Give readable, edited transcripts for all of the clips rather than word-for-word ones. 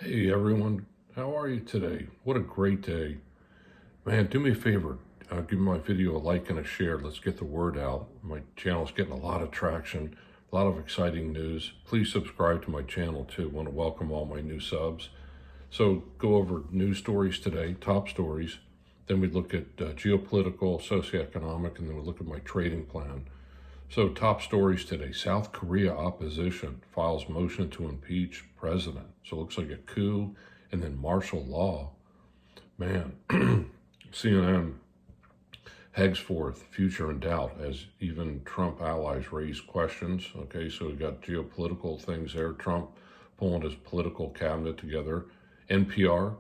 Hey everyone, how are you today? What a great day. Man, do me a favor, give my video a like and a share. Let's get the word out. My channel's getting a lot of traction, a lot of exciting news. Please subscribe to my channel too. I want to welcome all my new subs. So go over news stories today, top stories. Then we look at geopolitical, socioeconomic, and then we look at my trading plan. So top stories today. South Korea opposition files motion to impeach president. So it looks like a coup and then martial law. Man, CNN heads forth future in doubt as even Trump allies raise questions. Okay, so we got geopolitical things there. Trump pulling his political cabinet together. NPR,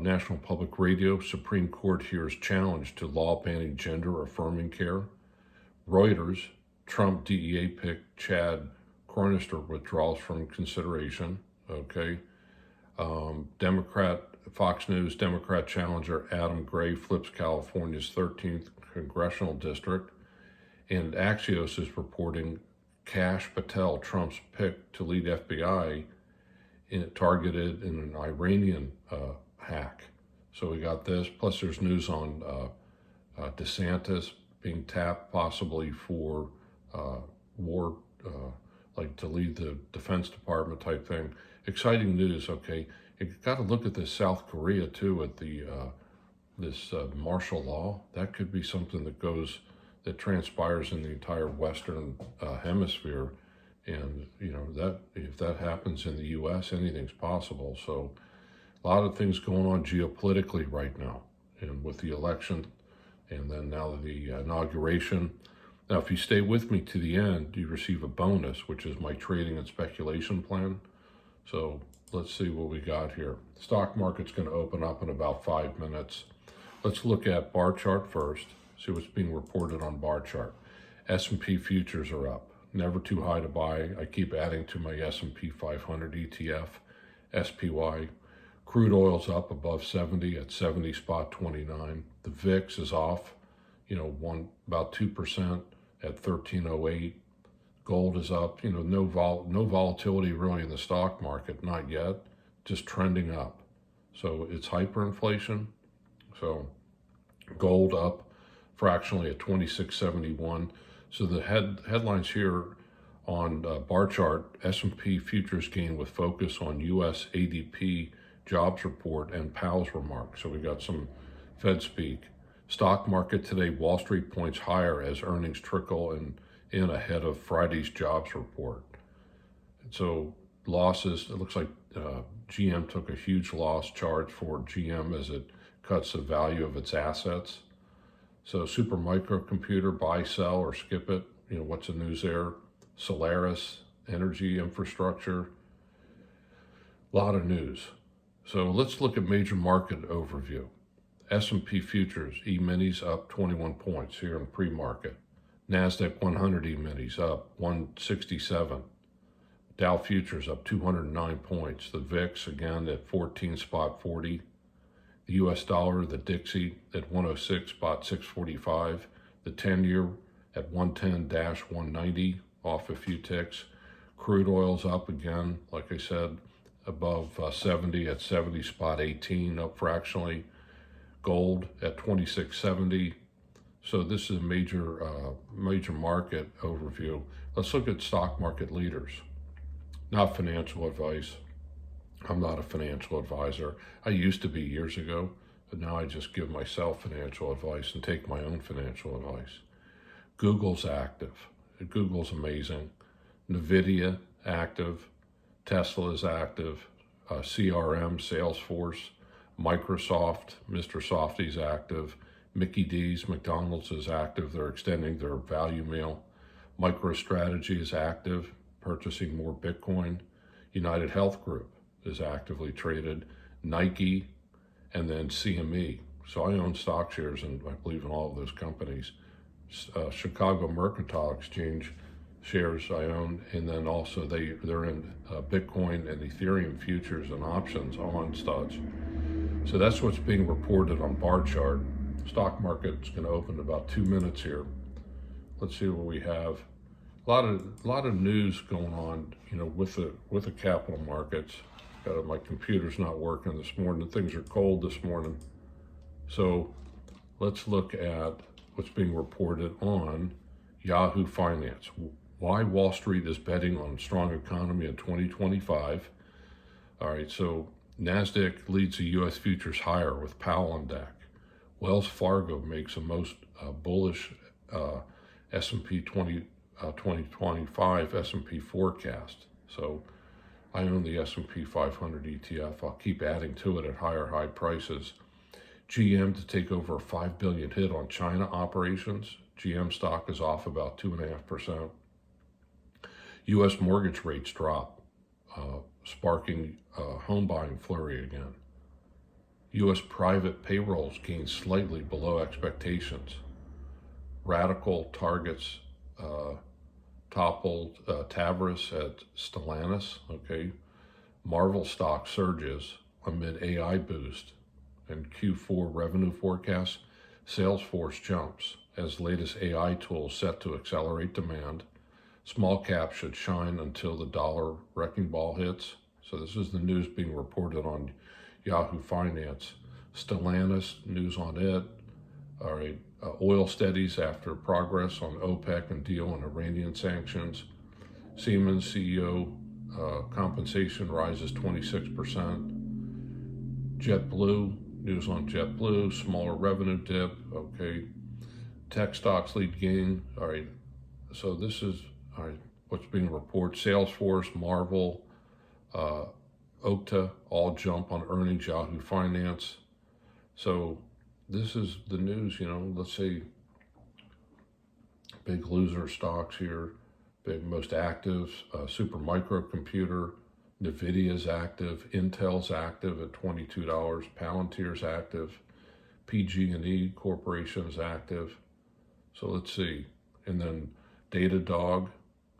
National Public Radio, Supreme Court hears challenge to law banning gender affirming care. Reuters, Trump DEA pick Chad Cornister withdraws from consideration. Okay. Fox News Democrat challenger Adam Gray flips California's 13th congressional district. And Axios is reporting Kash Patel, Trump's pick to lead FBI, targeted in an Iranian hack. So we got this. Plus there's news on DeSantis being tapped possibly for war, like to lead the Defense Department type thing. Exciting news, okay? You got to look at this South Korea too, at the this martial law. That could be something that transpires in the entire Western hemisphere. And, you know, that if that happens in the U.S., anything's possible. So a lot of things going on geopolitically right now. And with the election, and then now the inauguration. Now, if you stay with me to the end, you receive a bonus, which is my trading and speculation plan. So let's see what we got here. Stock market's going to open up in about 5 minutes. Let's look at bar chart first, see what's being reported on bar chart. S&P futures are up. Never too high to buy. I keep adding to my S&P 500 ETF, SPY. Crude oil's up above 70 at 70.29. The VIX is off, about 2% at 1308. Gold is up, no volatility really in the stock market, not yet, just trending up. So it's hyperinflation. So gold up fractionally at 2671. So the headlines here on bar chart, S&P futures gain with focus on U.S. ADP jobs report and Powell's remarks. So we got some Fed speak. Stock market today, Wall Street points higher as earnings trickle in ahead of Friday's jobs report. So losses, it looks like GM took a huge loss charge for GM as it cuts the value of its assets. So Super Microcomputer, buy, sell, or skip it. What's the news there? Solaris, energy infrastructure, a lot of news. So let's look at major market overview. S&P futures, E-minis up 21 points here in pre-market. NASDAQ 100 E-minis up 167. Dow futures up 209 points. The VIX again at 14.40. The US dollar, the Dixie at 106.645. The 10-year at 110-190, off a few ticks. Crude oil's up again, like I said, above 70 at 70.18, up fractionally. Gold at 2670. So this is a major market overview. Let's look at stock market leaders. Not financial advice. I'm not a financial advisor. I used to be years ago, but now I just give myself financial advice and take my own financial advice. Google's active. Google's amazing. NVIDIA active. Tesla is active, CRM, Salesforce, Microsoft, Mr. Softy's active, Mickey D's, McDonald's is active. They're extending their value meal. MicroStrategy is active, purchasing more Bitcoin. United Health Group is actively traded. Nike, and then CME. So I own stock shares, and I believe in all of those companies. Chicago Mercantile Exchange shares I own, and then also they're in Bitcoin and Ethereum futures and options on stocks. So that's what's being reported on bar chart. Stock market's going to open in about 2 minutes here. Let's see what we have. A lot of news going on, with the capital markets. My computer's not working this morning. Things are cold this morning. So let's look at what's being reported on Yahoo Finance. Why Wall Street is betting on a strong economy in 2025. All right, so NASDAQ leads the U.S. futures higher with Powell on deck. Wells Fargo makes the most bullish S&P 2025 S&P forecast. So I own the S&P 500 ETF. I'll keep adding to it at high prices. GM to take over a $5 billion hit on China operations. GM stock is off about 2.5%. U.S. mortgage rates drop, sparking home buying flurry again. U.S. private payrolls gain slightly below expectations. Radical targets toppled Tavris at Stellantis. Okay, Marvel stock surges amid AI boost, and Q4 revenue forecast. Salesforce jumps as latest AI tools set to accelerate demand. Small cap should shine until the dollar wrecking ball hits. So this is the news being reported on Yahoo Finance. Stellantis, news on it. All right, oil steadies after progress on OPEC and deal on Iranian sanctions. Siemens CEO compensation rises 26%. JetBlue, news on JetBlue, smaller revenue dip. Okay, tech stocks lead gain. All right, so this is what's being reported. Salesforce, Marvel, Okta all jump on earnings. Yahoo Finance. So this is the news. Let's say big loser stocks here. Big most active. Super Microcomputer. NVIDIA's active. Intel's active at $22. Palantir's active. PG&E Corporation's active. So let's see. And then Datadog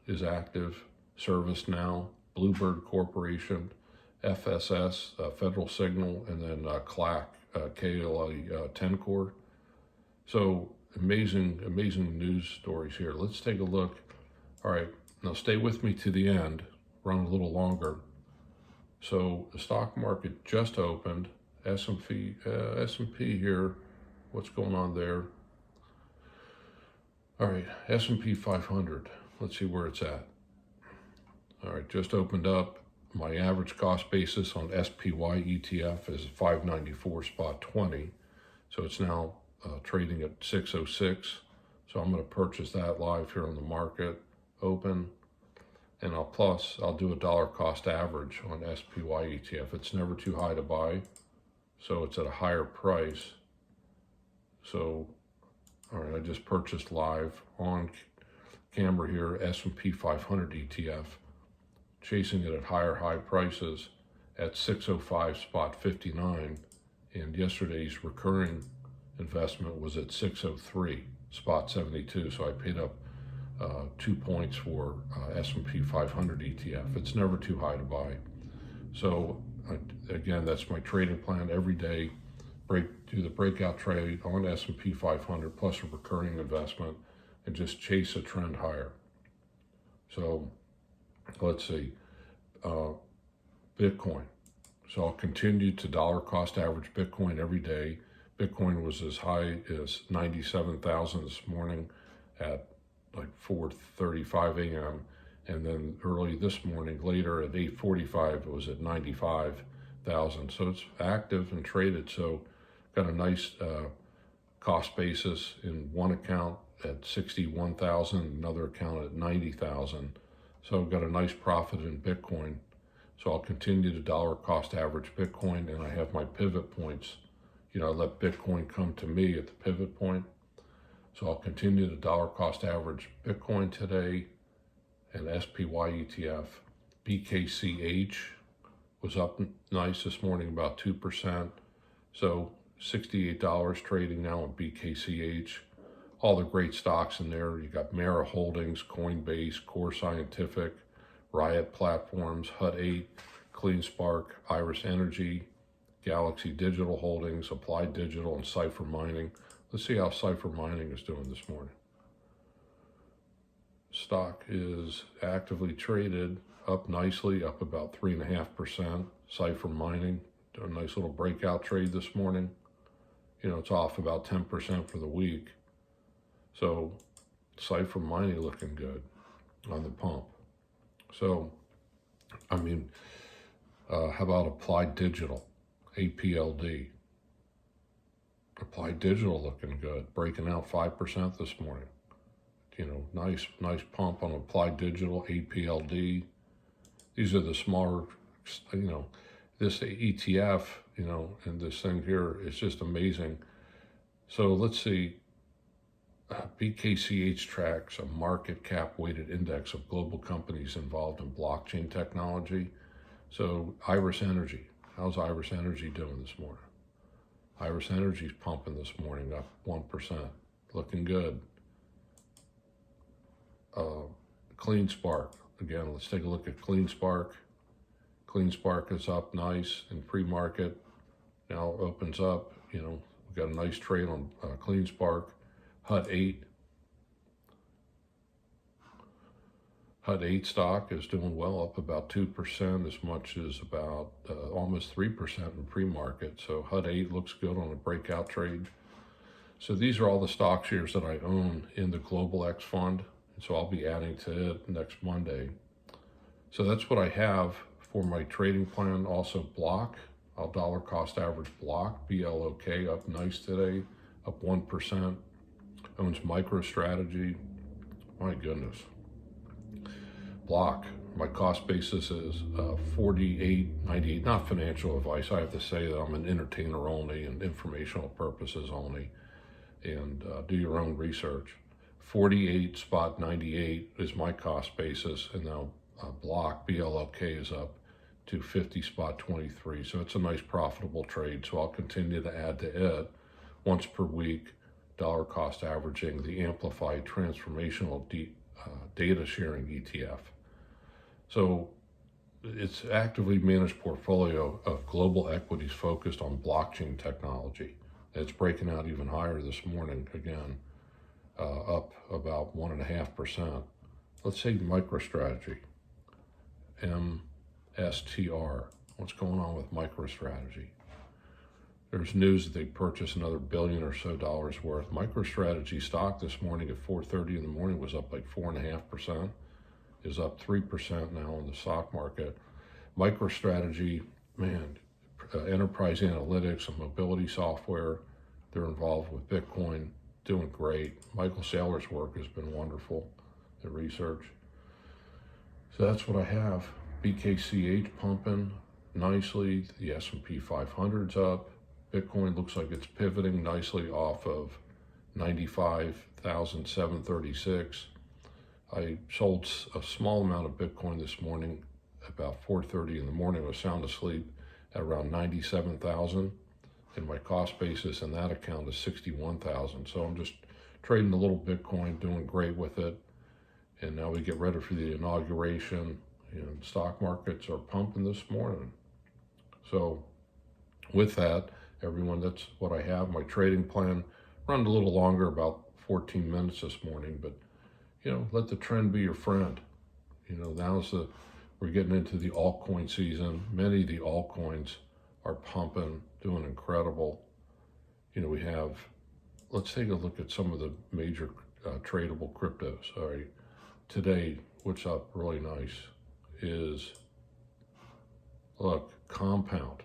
is active. ServiceNow, Bluebird Corporation, FSS, Federal Signal, and then CLAC, KLA Tencor. So amazing news stories here. Let's take a look. All right, now stay with me to the end, run a little longer. So the stock market just opened. S&P here, what's going on there? All right, S&P 500, let's see where it's at. All right, just opened up. My average cost basis on SPY ETF is 594.20. So it's now trading at 606. So I'm going to purchase that live here on the market, open. And I'll do a dollar cost average on SPY ETF. It's never too high to buy. So it's at a higher price. So, all right, I just purchased live on camera here, S&P 500 ETF, chasing it at high prices at 605.59. And yesterday's recurring investment was at 603.72. So I paid up 2 points for S&P 500 ETF. It's never too high to buy. So again, that's my trading plan every day. Do the breakout trade on S&P 500 plus a recurring investment and just chase a trend higher. So let's see, Bitcoin. So I'll continue to dollar cost average Bitcoin every day. Bitcoin was as high as 97,000 this morning at like 4:35 a.m. And then early this morning, later at 8:45, it was at 95,000. So it's active and traded. So got a nice cost basis in one account at 61,000, another account at 90,000. So I've got a nice profit in Bitcoin. So I'll continue to dollar cost average Bitcoin, and I have my pivot points. I let Bitcoin come to me at the pivot point. So I'll continue to dollar cost average Bitcoin today, and SPY ETF. BKCH was up nice this morning, about 2%. So $68 trading now on BKCH. All the great stocks in there. You got Mara Holdings, Coinbase, Core Scientific, Riot Platforms, Hut 8, CleanSpark, Iris Energy, Galaxy Digital Holdings, Applied Digital, and Cipher Mining. Let's see how Cipher Mining is doing this morning. Stock is actively traded, up nicely, up about 3.5%. Cipher Mining, a nice little breakout trade this morning. It's off about 10% for the week. So Cipher Mining looking good on the pump. So, how about Applied Digital, APLD? Applied Digital looking good, breaking out 5% this morning. Nice pump on Applied Digital, APLD. These are the smaller, this ETF, and this thing here is just amazing. So let's see. BKCH tracks a market cap weighted index of global companies involved in blockchain technology. So Iris Energy, how's Iris Energy doing this morning? Iris Energy's pumping this morning, up 1%, looking good. CleanSpark, again, let's take a look at CleanSpark. CleanSpark is up nice in pre-market. Now opens up, we've got a nice trade on CleanSpark. �8 stock is doing well, up about 2%, as much as about almost 3% in pre-market. So �8 looks good on a breakout trade. So these are all the stock shares that I own in the Global X Fund. So I'll be adding to it next Monday. So that's what I have for my trading plan. Also block, I'll dollar cost average block, BLOK, up nice today, up 1%. Owns MicroStrategy. My goodness. Block, my cost basis is $48.98. Not financial advice. I have to say that I'm an entertainer only and informational purposes only. And do your own research. 48.98 is my cost basis, and now block, BLOK, is up to 50.23. So it's a nice profitable trade. So I'll continue to add to it once per week, dollar cost averaging the amplified transformational data sharing ETF. So it's actively managed portfolio of global equities focused on blockchain technology. It's breaking out even higher this morning again, up about 1.5%. Let's say MicroStrategy, MSTR. What's going on with MicroStrategy? There's news that they purchased another $1 billion or so worth. MicroStrategy stock this morning at 4:30 in the morning was up like 4.5%. Is up 3% now in the stock market. MicroStrategy, man, enterprise analytics and mobility software. They're involved with Bitcoin, doing great. Michael Saylor's work has been wonderful, the research. So that's what I have. BKCH pumping nicely. The S&P 500's up. Bitcoin looks like it's pivoting nicely off of 95,736. I sold a small amount of Bitcoin this morning, about 4:30 in the morning. I was sound asleep at around 97,000, and my cost basis in that account is 61,000. So I'm just trading a little Bitcoin, doing great with it. And now we get ready for the inauguration, and stock markets are pumping this morning. So with that, everyone, that's what I have. My trading plan run a little longer, about 14 minutes this morning, but let the trend be your friend. We're getting into the altcoin season. Many of the altcoins are pumping, doing incredible. Let's take a look at some of the major tradable cryptos. All right, today, what's up really nice is, look, Compound,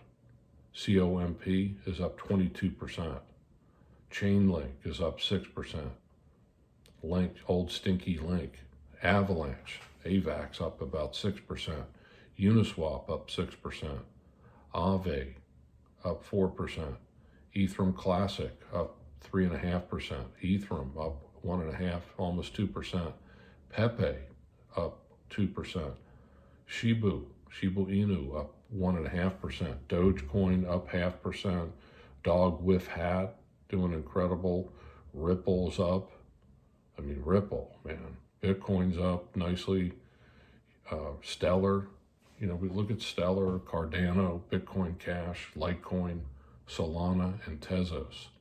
COMP is up 22%. Chainlink is up 6%. Link, old stinky Link. Avalanche, AVAX up about 6%. Uniswap up 6%. Aave up 4%. Ethereum Classic up 3.5%. Ethereum up 1.5%, almost 2%. Pepe up 2%. Shibu Inu up 1.5%. Dogecoin up 0.5%. Dog with Hat doing incredible. Ripple's up. Ripple, man. Bitcoin's up nicely. Stellar, we look at Stellar, Cardano, Bitcoin Cash, Litecoin, Solana, and Tezos.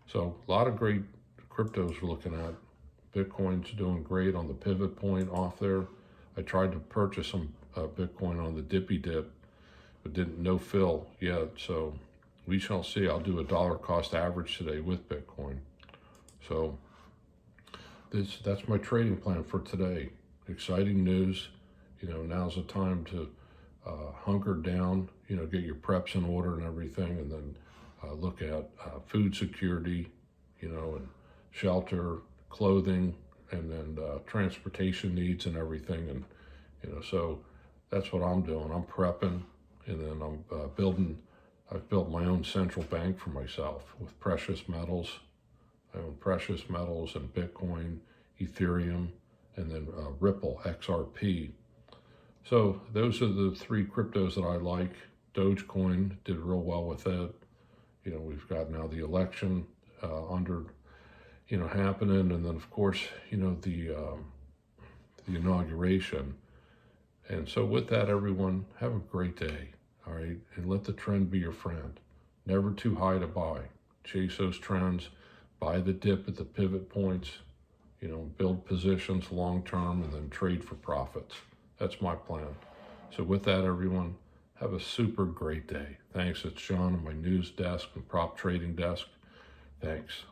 So a lot of great cryptos we're looking at. Bitcoin's doing great on the pivot point off there. I tried to purchase some Bitcoin on the dippy dip. It but didn't no fill yet. So we shall see. I'll do a dollar cost average today with Bitcoin. So that's my trading plan for today. Exciting news. Now's the time to hunker down, get your preps in order and everything, and then look at food security, and shelter, clothing, and then transportation needs and everything. And, so that's what I'm doing. I'm prepping, and then I've built my own central bank for myself with precious metals. I own precious metals and Bitcoin, Ethereum, and then Ripple, XRP. So those are the three cryptos that I like. Dogecoin did real well with it. We've got now the election happening, and then of course, the inauguration. And so with that, everyone, have a great day, all right? And let the trend be your friend. Never too high to buy. Chase those trends, buy the dip at the pivot points, build positions long-term, and then trade for profits. That's my plan. So with that, everyone, have a super great day. Thanks. It's John on my news desk and prop trading desk. Thanks.